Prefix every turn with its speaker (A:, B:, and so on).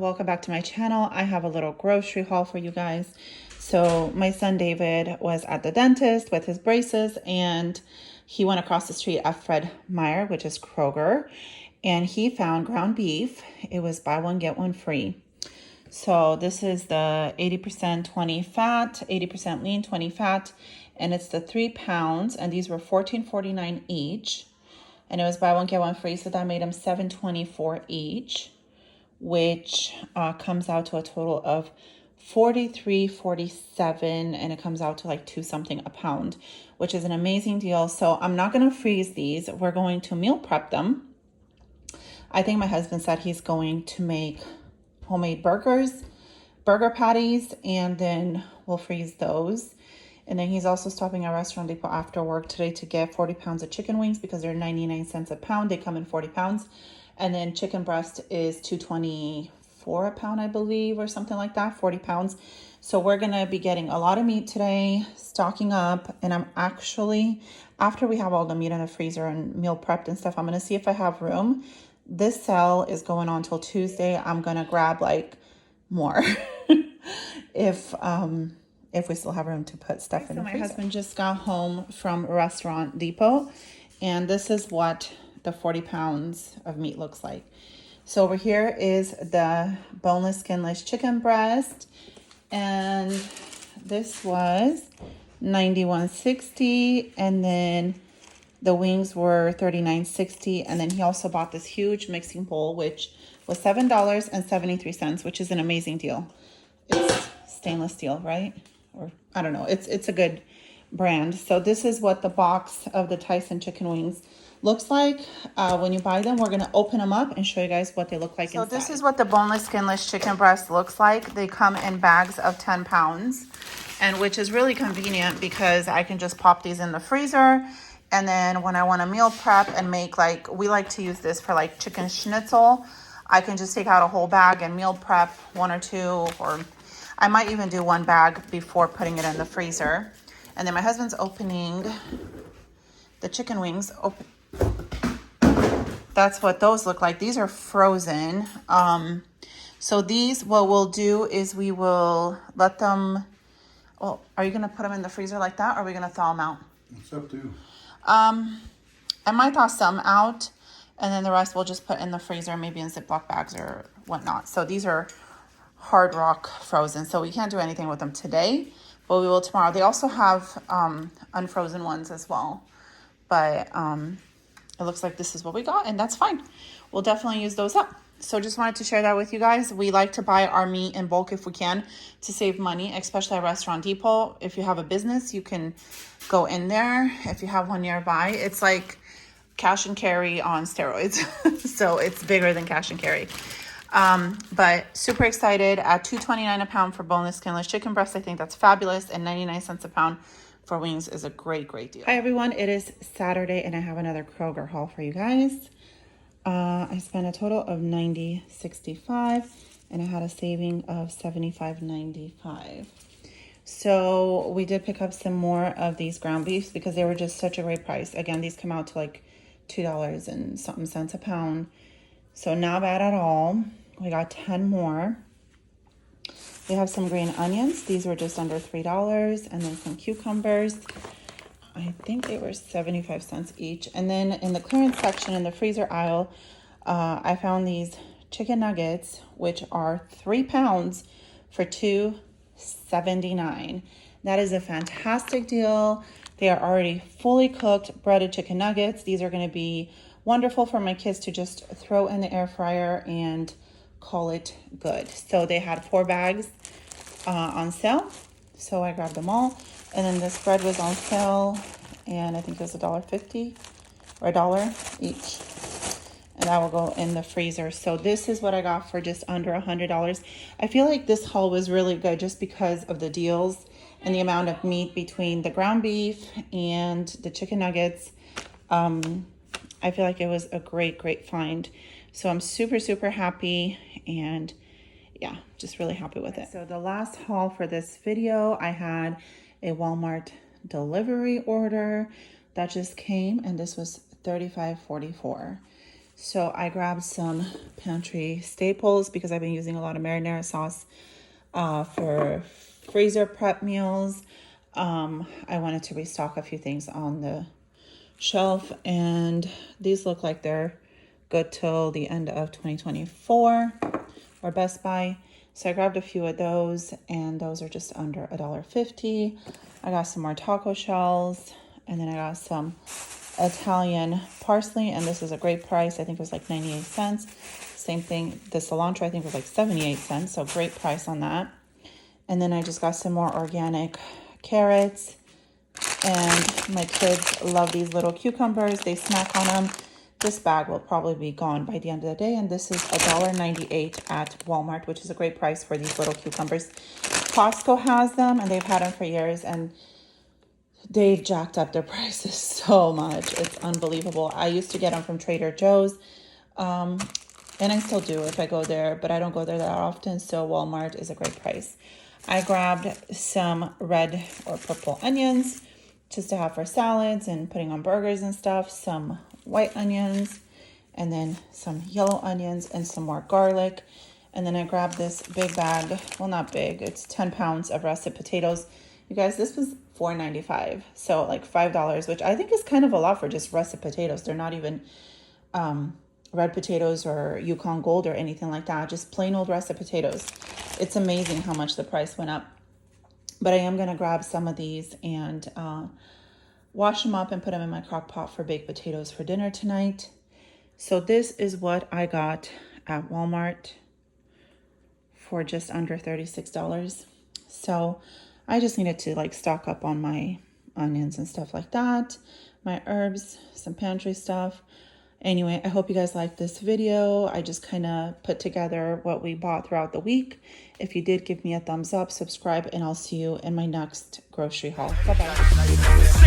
A: welcome back to my channel. I have a little grocery haul for you guys. So my son David was at the dentist with his braces, and he went across the street at Fred Meyer, which is Kroger, and he found ground beef. It was buy one get one free. So this is the 80% 20 fat, 80% lean, 20 fat, and it's the 3 pounds, and these were $14.49 each. And it was buy one get one free, so that made them $7.24 each, which comes out to a total of $43.47, and it comes out to like $2 something a pound, which is an amazing deal. So I'm not going to freeze these. We're going to meal prep them. I think my husband said he's going to make homemade burger patties, and then we'll freeze those. And then he's also stopping at Restaurant Depot after work today to get 40 pounds of chicken wings because they're 99 cents a pound. They come in 40 pounds. And then chicken breast is $2.24 a pound, I believe, or something like that, 40 pounds. So we're going to be getting a lot of meat today, stocking up. And I'm actually, after we have all the meat in the freezer and meal prepped and stuff, I'm going to see if I have room. This sale is going on till Tuesday. I'm going to grab like more if we still have room to put stuff in the freezer. My husband just got home from Restaurant Depot, and this is what the 40 pounds of meat looks like. So over here is the boneless, skinless chicken breast, and this was $91.60, and then the wings were $39.60, and then he also bought this huge mixing bowl, which was $7.73, which is an amazing deal. It's stainless steel, right? Or I don't know. It's a good brand. So this is what the box of the Tyson chicken wings looks like. When you buy them, we're going to open them up and show you guys what they look like inside. So this is what the boneless, skinless chicken breast looks like. They come in bags of 10 pounds, and which is really convenient because I can just pop these in the freezer. And then when I want to meal prep and make, like, we like to use this for like chicken schnitzel, I can just take out a whole bag and meal prep one or two, or I might even do one bag before putting it in the freezer. And then my husband's opening the chicken wings. That's what those look like. These are frozen. So these, what we'll do is we will let them, well, are you going to put them in the freezer like that, or are we going to thaw them out?
B: It's up to you.
A: I might thaw some out, and then the rest we'll just put in the freezer, maybe in Ziploc bags or whatnot. So these are hard rock frozen, so we can't do anything with them today, but we will tomorrow. They also have unfrozen ones as well, but it looks like this is what we got, and that's fine. We'll definitely use those up. So just wanted to share that with you guys. We like to buy our meat in bulk if we can to save money, especially at Restaurant Depot. If you have a business, you can go in there. If you have one nearby, it's like cash and carry on steroids. So it's bigger than cash and carry. But super excited at $2.29 a pound for boneless, skinless chicken breast. I think that's fabulous. And 99 cents a pound for wings is a great, great deal. Hi everyone. It is Saturday and I have another Kroger haul for you guys. I spent a total of $90.65 and I had a saving of $75.95. So we did pick up some more of these ground beefs because they were just such a great price. Again, these come out to like $2 and something cents a pound. So not bad at all. We got 10 more. We have some green onions. These were just under $3. And then some cucumbers. I think they were 75 cents each. And then in the clearance section in the freezer aisle, I found these chicken nuggets, which are 3 pounds for $2.79. That is a fantastic deal. They are already fully cooked breaded chicken nuggets. These are going to be wonderful for my kids to just throw in the air fryer and call it good. So they had 4 bags on sale, so I grabbed them all. And then this bread was on sale, and I think it was $1.50 or $1 each, and that will go in the freezer. So this is what I got for just under $100. I feel like this haul was really good just because of the deals and the amount of meat between the ground beef and the chicken nuggets. I feel like it was a great, great find. So I'm super, super happy, and yeah, just really happy with it. So the last haul for this video, I had a Walmart delivery order that just came, and this was $35.44. So I grabbed some Pantry Staples because I've been using a lot of marinara sauce for freezer prep meals. I wanted to restock a few things on the shelf, and these look like they're good till the end of 2024 or Best Buy. So I grabbed a few of those, and those are just under $1.50. I got some more taco shells, and then I got some Italian parsley, and this is a great price. I think it was like 98 cents. Same thing, the cilantro I think was like 78 cents, so great price on that. And then I just got some more organic carrots, and my kids love these little cucumbers. They snack on them. This bag will probably be gone by the end of the day, and this is $1.98 at Walmart, which is a great price for these little cucumbers. Costco has them, and they've had them for years, and they've jacked up their prices so much. It's unbelievable. I used to get them from Trader Joe's, and I still do if I go there, but I don't go there that often, so Walmart is a great price. I grabbed some red or purple onions just to have for salads and putting on burgers and stuff, some white onions, and then some yellow onions and some more garlic. And then I grabbed this big bag, well, not big, it's 10 pounds of russet potatoes. You guys, this was $4.95, so like $5, which I think is kind of a lot for just russet potatoes. They're not even red potatoes or Yukon Gold or anything like that, just plain old russet potatoes. It's amazing how much the price went up. But I am going to grab some of these and wash them up and put them in my crock pot for baked potatoes for dinner tonight. So this is what I got at Walmart for just under $36. So I just needed to like stock up on my onions and stuff like that, my herbs, some pantry stuff. Anyway, I hope you guys liked this video. I just kind of put together what we bought throughout the week. If you did, give me a thumbs up, subscribe, and I'll see you in my next grocery haul. Bye-bye.